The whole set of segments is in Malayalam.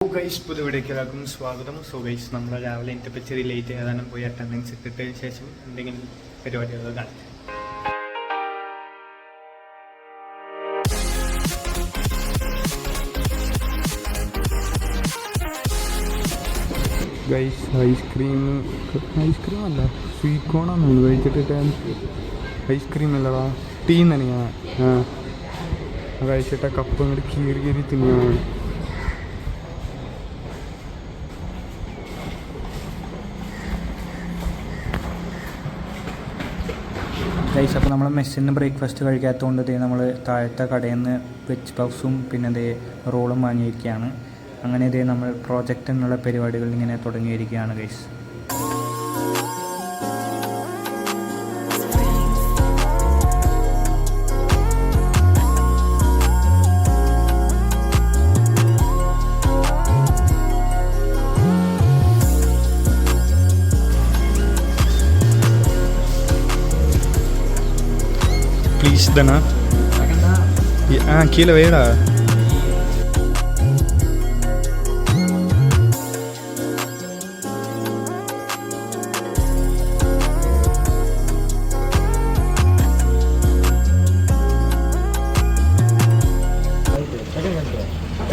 ഗൈസ് പുതിയ വീഡിയോയിലേക്കും സ്വാഗതം. സോ ഗൈസ് നമ്മൾ രാവിലെ എനിക്ക് ചെറിയ ലേറ്റ് ഏതാനും പോയി അറ്റൻഡൻസ് ഇട്ടിട്ടതിന് ശേഷം എന്തെങ്കിലും പരിപാടികൾ കാണാം. ഗൈസ് ഐസ്ക്രീം അല്ല സ്വീറ്റ് കോണാണ് കഴിച്ചിട്ട് ഐസ്ക്രീം അല്ലടാ ടീ തന്നെയാണ് കഴിച്ചിട്ട് കപ്പ് അങ്ങോട്ട് കീറി തിന്നാണ്. ഗൈസ് അപ്പോൾ നമ്മൾ മെസ്സിന് ബ്രേക്ക്ഫാസ്റ്റ് കഴിക്കാത്തതുകൊണ്ട് നമ്മൾ താഴത്തെ കടയിൽ നിന്ന് വെജ് പഫ്സും പിന്നെ റോളും വാങ്ങിയിരിക്കുകയാണ്. അങ്ങനെ നമ്മൾ പ്രോജക്റ്റിനുള്ള പരിപാടികൾ ഇങ്ങനെ തുടങ്ങിയിരിക്കുകയാണ് ഗൈസ്. Please dana கீழே வேடா.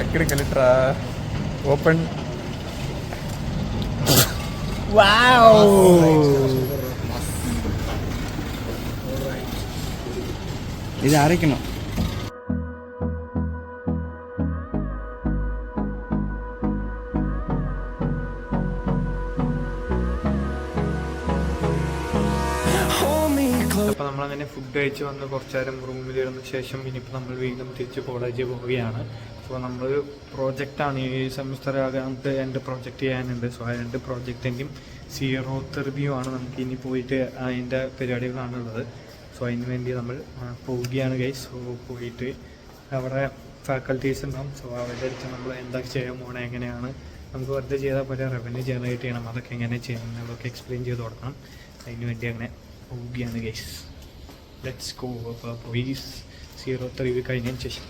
ఎక్కడికి వెళ్ళిట్రా ఓపెన్. వావ్ ഇത് അരയ്ക്കണം. അപ്പോൾ നമ്മളങ്ങനെ ഫുഡ് കഴിച്ച് വന്ന് കുറച്ച് നേരം റൂമിലിരുന്ന ശേഷം ഇനിയിപ്പോൾ നമ്മൾ വീണ്ടും തിരിച്ച് കോളേജിൽ പോവുകയാണ്. അപ്പോൾ നമ്മൾ പ്രോജക്റ്റാണ് ഈ സെമിസ്റ്റർ ആകാത്ത എൻ്റെ പ്രോജക്റ്റ് ചെയ്യാനുണ്ട്. സോ എൻ്റെ പ്രോജക്റ്റിൻ്റെയും സീറോത്ത് റിവ്യൂ ആണ്. നമുക്ക് ഇനി പോയിട്ട് അതിൻ്റെ പരിപാടികളാണുള്ളത്. സോ അതിന് വേണ്ടി നമ്മൾ പോവുകയാണ് ഗൈസ്. സോ പോയിട്ട് അവിടെ ഫാക്കൽറ്റീസ് ഉണ്ടാവും. സോ അവരുടെ അടുത്ത് നമ്മൾ എന്താ ചെയ്യാൻ പോകണം, എങ്ങനെയാണ് നമുക്ക് വെറുതെ ചെയ്താൽ പോലെ റവന്യൂ ജനറേറ്റ് ചെയ്യണം, അതൊക്കെ എങ്ങനെ ചെയ്യണം എന്നതൊക്കെ എക്സ്പ്ലെയിൻ ചെയ്ത് കൊടുക്കണം. അതിന് വേണ്ടി അങ്ങനെ പോവുകയാണ് ഗൈസ്. Let's go. അപ്പോൾ പോയി സീറോത്ത് റിവ്യൂ കഴിഞ്ഞതിന് ശേഷം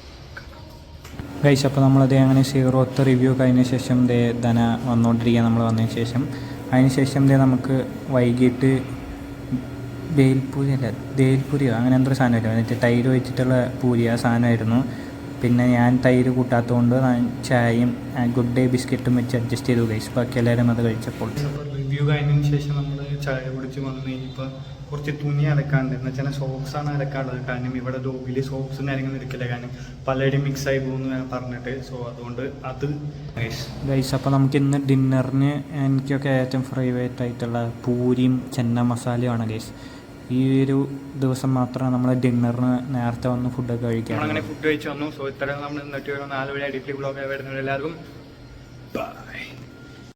ഗൈസ്. അപ്പോൾ നമ്മളത് അങ്ങനെ സീറോത്ത് റിവ്യൂ കഴിഞ്ഞ ശേഷം ധന വന്നുകൊണ്ടിരിക്കുക. നമ്മൾ വന്നതിന് ശേഷം അതിന് ശേഷം നമുക്ക് വൈകിട്ട് ദേൽപൂരിയോ അങ്ങനെ എന്തൊരു സാധനമായിരുന്നു. എന്നിട്ട് തൈര് വെച്ചിട്ടുള്ള പൂരി ആ സാധനമായിരുന്നു. പിന്നെ ഞാൻ തൈര് കൂട്ടാത്തതുകൊണ്ട് ഞാൻ ചായയും ഗുഡ് ഡേ ബിസ്ക്കറ്റും വെച്ച് അഡ്ജസ്റ്റ് ചെയ്തു ഗൈസ്. ബാക്കി എല്ലാവരും അത് കഴിച്ചപ്പോൾ റിവ്യൂ കഴിഞ്ഞതിന് ശേഷം നമ്മൾ ചായ കുടിച്ച് വന്നു കഴിഞ്ഞപ്പോൾ കുറച്ച് തുണി അലക്കാണ്ട് എന്ന് വെച്ചാൽ സോക്സാണ് അലക്കാനുള്ളത്. കാരണം ഇവിടെ ഡോഗിൽ സോക്സും കാര്യങ്ങളും എടുക്കില്ല, കാരണം പലരും മിക്സായി പോകുന്നു പറഞ്ഞിട്ട്. സോ അതുകൊണ്ട് അത് ഗൈസ്. അപ്പോൾ നമുക്ക് ഇന്ന് ഡിന്നറിന് എനിക്കൊക്കെ ഏറ്റവും ഫേവറേറ്റ് ആയിട്ടുള്ള പൂരിയും ചെന്ന മസാലയുമാണ് ഗൈസ്. ഈ ഒരു ദിവസം മാത്രമേ നമ്മൾ ഡിന്നറിന് നേരത്തെ വന്ന് ഫുഡൊക്കെ കഴിക്കാം. അങ്ങനെ ഫുഡ് കഴിച്ച് വന്നു. സോ ഇത്രയും നമ്മൾ ഇന്നിട്ട് 4 വഴി അടിപൊളി ബ്ലോഗ് വരുന്നത്. എല്ലാവർക്കും ബൈ.